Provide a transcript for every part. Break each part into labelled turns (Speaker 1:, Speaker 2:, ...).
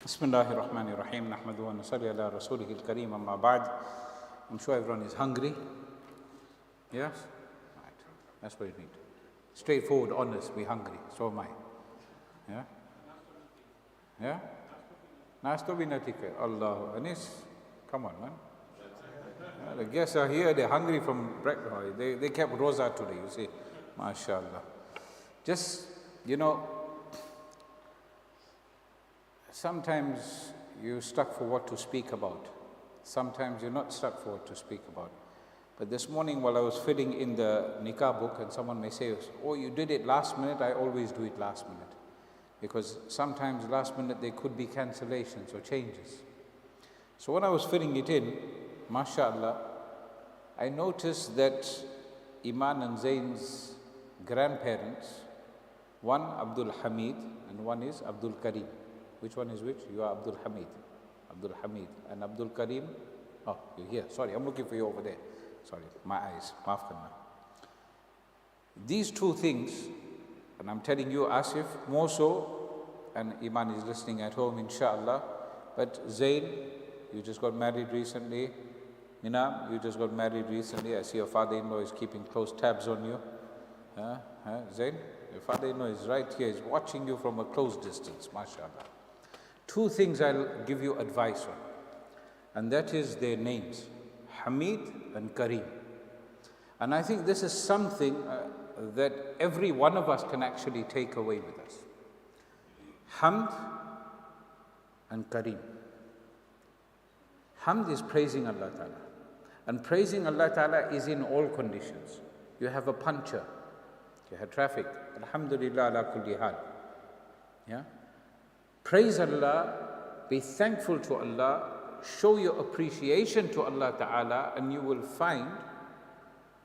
Speaker 1: Bismillahirrahmanirrahim. Nahmadu wa nusalli ala rasulihil kareem amma ba'd. I'm sure everyone is hungry. Yes? Right. That's what you need. Straightforward, honest, be hungry. So am I. Yeah? Yeah? Nasto binatika. Allah. Anis, come on, man. Yeah, the guests are here, they're hungry from breakfast. They kept roza today, you see. MashaAllah. Just, sometimes you're stuck for what to speak about. Sometimes you're not stuck for what to speak about. But this morning while I was filling in the Nikah book, and someone may say, oh, you did it last minute, I always do it last minute. Because sometimes last minute there could be cancellations or changes. So when I was filling it in, mashallah, I noticed that Iman and Zain's grandparents, one Abdul Hamid and one is Abdul Karim. Which one is which? You are Abdul Hamid. Abdul Hamid. And Abdul Karim? Oh, you're here. Sorry, I'm looking for you over there. Sorry, my eyes. Maaf karna. These two things, and I'm telling you, Asif, more so, and Iman is listening at home, inshallah. But Zain, you just got married recently. Mina, you just got married recently. I see your father-in-law is keeping close tabs on you. Zain, your father-in-law is right here. He's watching you from a close distance, mashallah. Two things I'll give you advice on, and that is their names, Hamid and Karim. And I think this is something that every one of us can actually take away with us. Hamd and Karim. Hamd is praising Allah Ta'ala. And praising Allah Ta'ala is in all conditions. You have a puncher, you have traffic, Alhamdulillah ala kulli hal. Yeah? Praise Allah, be thankful to Allah, show your appreciation to Allah Ta'ala, and you will find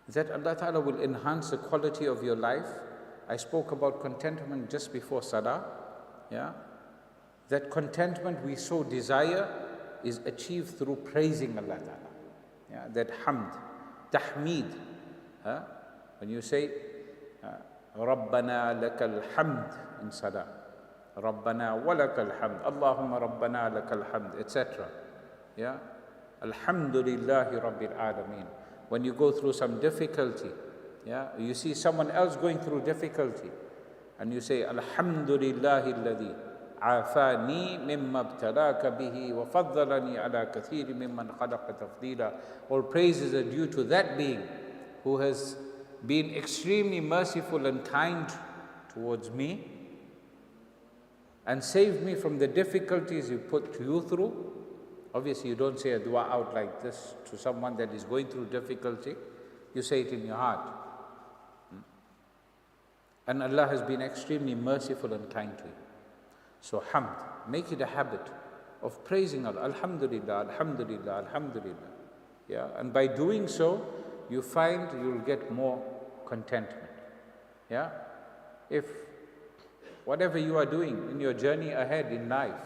Speaker 1: that Allah Ta'ala will enhance the quality of your life. I spoke about contentment just before Salah. Yeah? That contentment we so desire is achieved through praising Allah Ta'ala. Yeah? That hamd, tahmeed. When you say, Rabbana lakal hamd in Salah. Rabbana walakal hamd, Allahumma Rabbana lakal hamd, etc. Yeah? Alhamdulillahi Rabbil Alameen. When you go through some difficulty, yeah, you see someone else going through difficulty, and you say, Alhamdulillahi alladhi afani mimma abtalaka bihi wa faddalani ala kathiri mimman khalaqa tafdila. All praises are due to that being who has been extremely merciful and kind towards me, and saved me from the difficulties you put you through. Obviously, you don't say a dua out like this to someone that is going through difficulty. You say it in your heart. And Allah has been extremely merciful and kind to you. So hamd, make it a habit of praising Allah. Alhamdulillah, Alhamdulillah, Alhamdulillah. Yeah? And by doing so, you find you'll get more contentment. Yeah? If whatever you are doing in your journey ahead in life,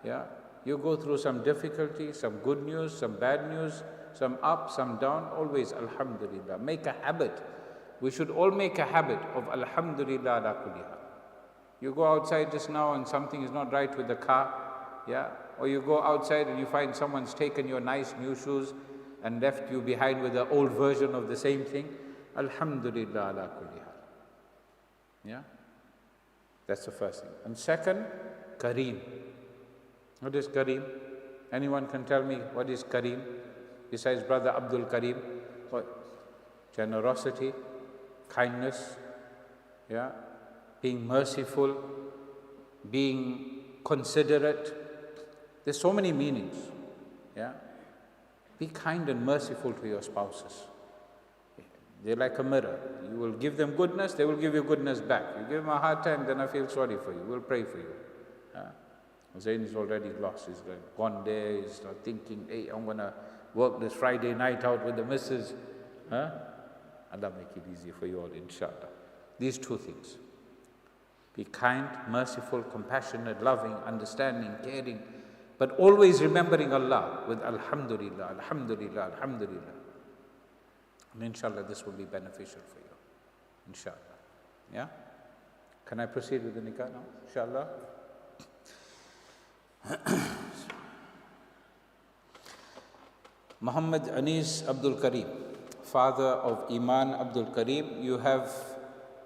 Speaker 1: yeah, you go through some difficulty, some good news, some bad news, some up, some down, always Alhamdulillah. Make a habit. We should all make a habit of Alhamdulillah ala kulli hal. You go outside just now and something is not right with the car, yeah, or you go outside and you find someone's taken your nice new shoes and left you behind with the old version of the same thing. Alhamdulillah ala kulli hal. Yeah? That's the first thing. And second, Kareem. What is Kareem? Anyone can tell me what is Kareem? Besides Brother Abdul Kareem? What? Generosity, kindness, yeah? Being merciful, being considerate. There's so many meanings. Yeah? Be kind and merciful to your spouses. They're like a mirror. You will give them goodness, they will give you goodness back. You give them a hard time, then I feel sorry for you. We'll pray for you. Zain is already lost. He's gone there. He's not thinking, hey, I'm going to work this Friday night out with the missus. Allah make it easy for you all, inshallah. These two things. Be kind, merciful, compassionate, loving, understanding, caring, but always remembering Allah with Alhamdulillah, Alhamdulillah, Alhamdulillah. And inshallah, this will be beneficial for you. Inshallah. Yeah? Can I proceed with the nikah now? Inshallah. Muhammad Anis Abdul Karim, father of Iman Abdul Karim, you have,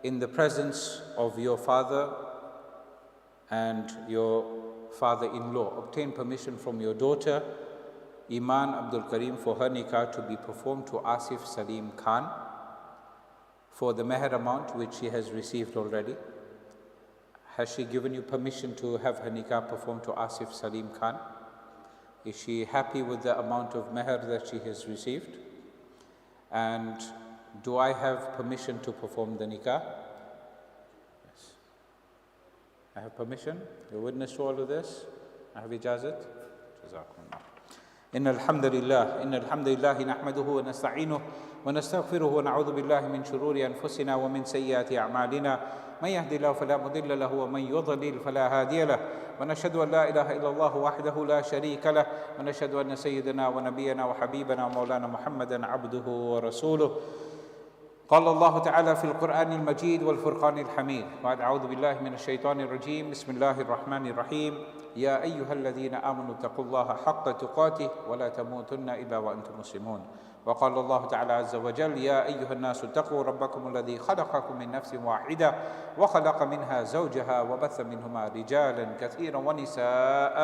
Speaker 1: in the presence of your father and your father-in-law, obtained permission from your daughter, Iman Abdul Karim, for her nikah to be performed to Asif Salim Khan for the meher amount which she has received already. Has she given you permission to have her nikah performed to Asif Salim Khan? Is she happy with the amount of meher that she has received? And do I have permission to perform the nikah? Yes. I have permission. You're witness to all of this. I have ijazat. Jazakumullah. إن الحمد لله نحمده ونستعينه ونستغفره ونعوذ بالله من شرور أنفسنا ومن سيئات أعمالنا من يهد الله فلا مضل له ومن يضلل فلا هادي له ونشهد أن لا إله إلا الله وحده لا شريك له ونشهد أن سيدنا ونبينا وحبيبنا ومولانا محمدا عبده ورسوله قال الله تعالى في القرآن المجيد والفرقان الحميد بعد أعوذ بالله من الشيطان الرجيم بسم الله الرحمن الرحيم يا أيها الذين آمنوا اتقوا الله حق تقاته ولا تموتن إلا وأنتم مسلمون وقال الله تعالى عز وجل يا أيها الناس اتقوا ربكم الذي خلقكم من نفس واحدة وخلق منها زوجها وبث منهما رجالا كثيرا ونساء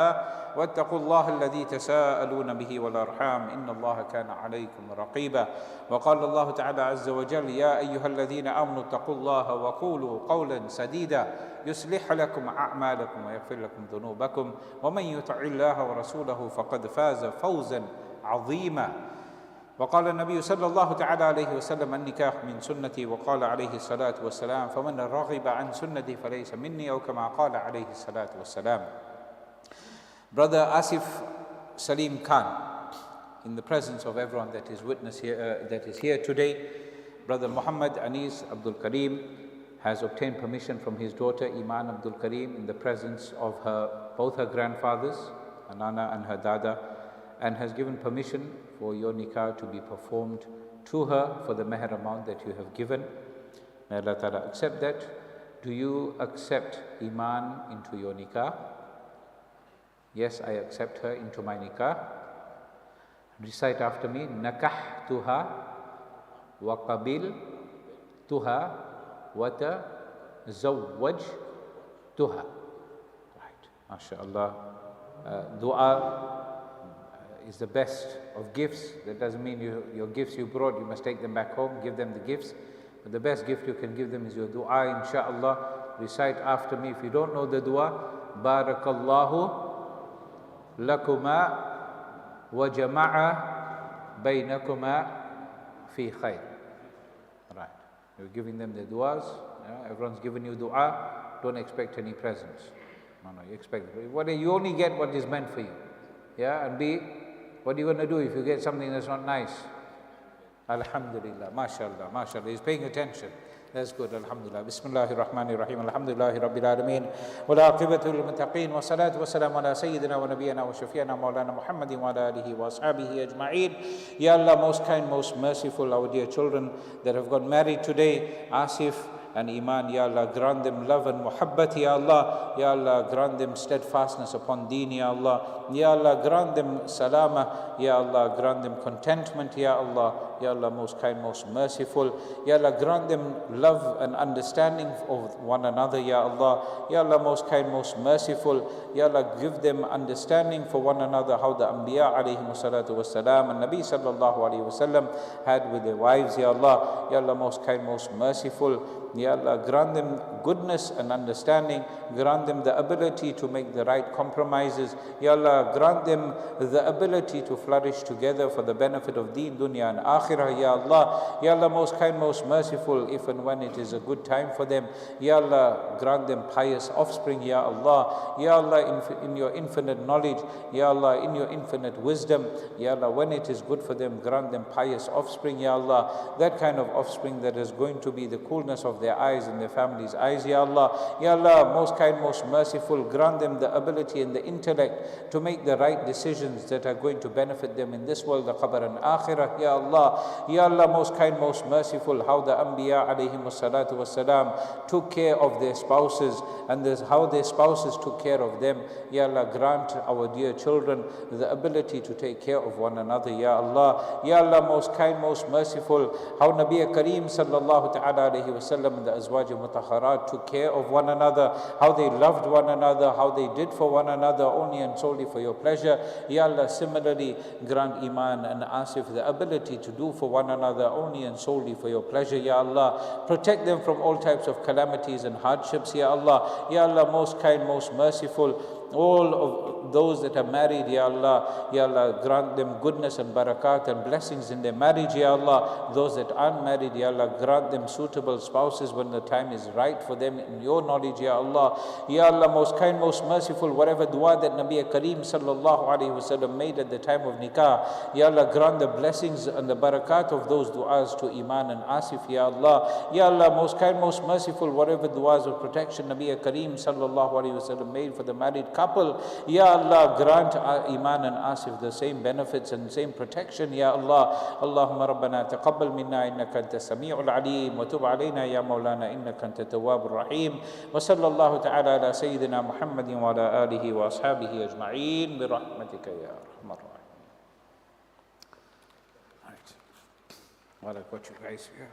Speaker 1: واتقوا الله الذي تساءلون به والأرحام إن الله كان عليكم رقيبا وقال الله تعالى عز وجل يا أيها الذين آمنوا اتقوا الله وقولوا قولا سديدا يصلح لكم أعمالكم ويغفر لكم ذنوبكم ومن يطع الله ورسوله فقد فاز فوزا عظيما وقال النبي صلى الله تعالى عليه وسلم النكاح من سنتي وقال عليه الصلاة والسلام فمن رغب عن سنتي فليس مني أو كما قال عليه الصلاة والسلام. Brother Asif Salim Khan, in the presence of everyone that is witness here, that is here today, Brother Muhammad Anis Abdul Karim has obtained permission from his daughter Iman Abdul Karim in the presence of both her grandfathers, her Nana and her Dada, and has given permission for your nikah to be performed to her for the meher amount that you have given. May Allah Ta'ala accept that. Do you accept Iman into your nikah? Yes, I accept her into my nikah. Recite after me. Nakahtuha wa qabiltuha wa tazawwajtuha. Right. MashaAllah. Dua is the best of gifts. That doesn't mean your gifts you brought, you must take them back home, give them the gifts. But the best gift you can give them is your dua, inshaAllah. Recite after me. If you don't know the dua, Barakallahu lakuma wa jama'a baynakuma fi khayr. Right. You're giving them the duas. Yeah? Everyone's giving you dua. Don't expect any presents. No, you expect. You only get what is meant for you. Yeah, and what are you going to do if you get something that's not nice? Alhamdulillah, mashallah, mashallah. He's paying attention. That's good, alhamdulillah. Bismillahir Rahmanir Rahim. Alhamdulillahi Rabbil Alameen. Wal aqibatu lil muttaqeen. Wa salatu wa salam ala Sayyidina wa Nabiyyina wa Shafi'ina Maulana Muhammadin wa ala alihi wa ashabihi ajma'een. Ya Allah, most kind, most merciful, our dear children that have got married today, Asif and Iman, Ya Allah, grant them love and muhabbat, Ya Allah. Ya Allah, grant them steadfastness upon deen, Ya Allah. Ya Allah, grant them salama, Ya Allah, grant them contentment, Ya Allah. Ya Allah, most kind, most merciful. Ya Allah, grant them love and understanding of one another, Ya Allah. Ya Allah, most kind, most merciful. Ya Allah, give them understanding for one another, how the Anbiya alayhi salatu wassalam and Nabi sallallahu alayhi wasallam had with their wives, Ya Allah. Ya Allah, most kind, most merciful. Ya Allah, grant them goodness and understanding. Grant them the ability to make the right compromises. Ya Allah, grant them the ability to flourish together for the benefit of deen, dunya and akhirah. Ya Allah, Ya Allah, most kind, most merciful, if and when it is a good time for them. Ya Allah, grant them pious offspring, Ya Allah. Ya Allah, in your infinite knowledge, Ya Allah, in your infinite wisdom, Ya Allah, when it is good for them, grant them pious offspring, Ya Allah. That kind of offspring that is going to be the coolness of their eyes and their families' eyes, Ya Allah. Ya Allah, most kind, most merciful, grant them the ability and the intellect to make the right decisions that are going to benefit them in this world, the qabr and akhirah, Ya Allah. Allah. Ya Allah, most kind, most merciful, how the Anbiya alayhimu salatu wasalam took care of their spouses and how their spouses took care of them. Ya Allah, grant our dear children the ability to take care of one another, Ya Allah. Ya Allah, most kind, most merciful, how Nabi Kareem sallallahu ta'ala alayhi wasallam and the Azwaj Mutahharat took care of one another, how they loved one another, how they did for one another only and solely for your pleasure. Ya Allah, similarly grant Imaan and Asif the ability to do for one another only and solely for your pleasure, Ya Allah. Protect them from all types of calamities and hardships, Ya Allah. Ya Allah, most kind, most merciful, all of those that are married, Ya Allah, Ya Allah, grant them goodness and barakat and blessings in their marriage, Ya Allah. Those that aren't married, Ya Allah, grant them suitable spouses when the time is right for them in your knowledge, Ya Allah. Ya Allah, most kind, most merciful, whatever dua that Nabi Kareem sallallahu alayhi wasallam made at the time of nikah, Ya Allah, grant the blessings and the barakat of those duas to Imaan and Asif, Ya Allah. Ya Allah, most kind, most merciful, whatever duas of protection Nabi Kareem sallallahu alayhi wasallam made for the married couple, Ya Allah, grant Imaan and Asif the same benefits and same protection, Ya Allah. Allahumma rabbana taqabbal minna innaka anta sami'ul alim wa tub alayna ya maulana innaka anta tawwabur rahim wa sallallahu ta'ala ala sayyidina Muhammadin wa ala alihi wa ashabihi ajma'in bi rahmatika ya arhamar rahim. Right. I like what you guys hear.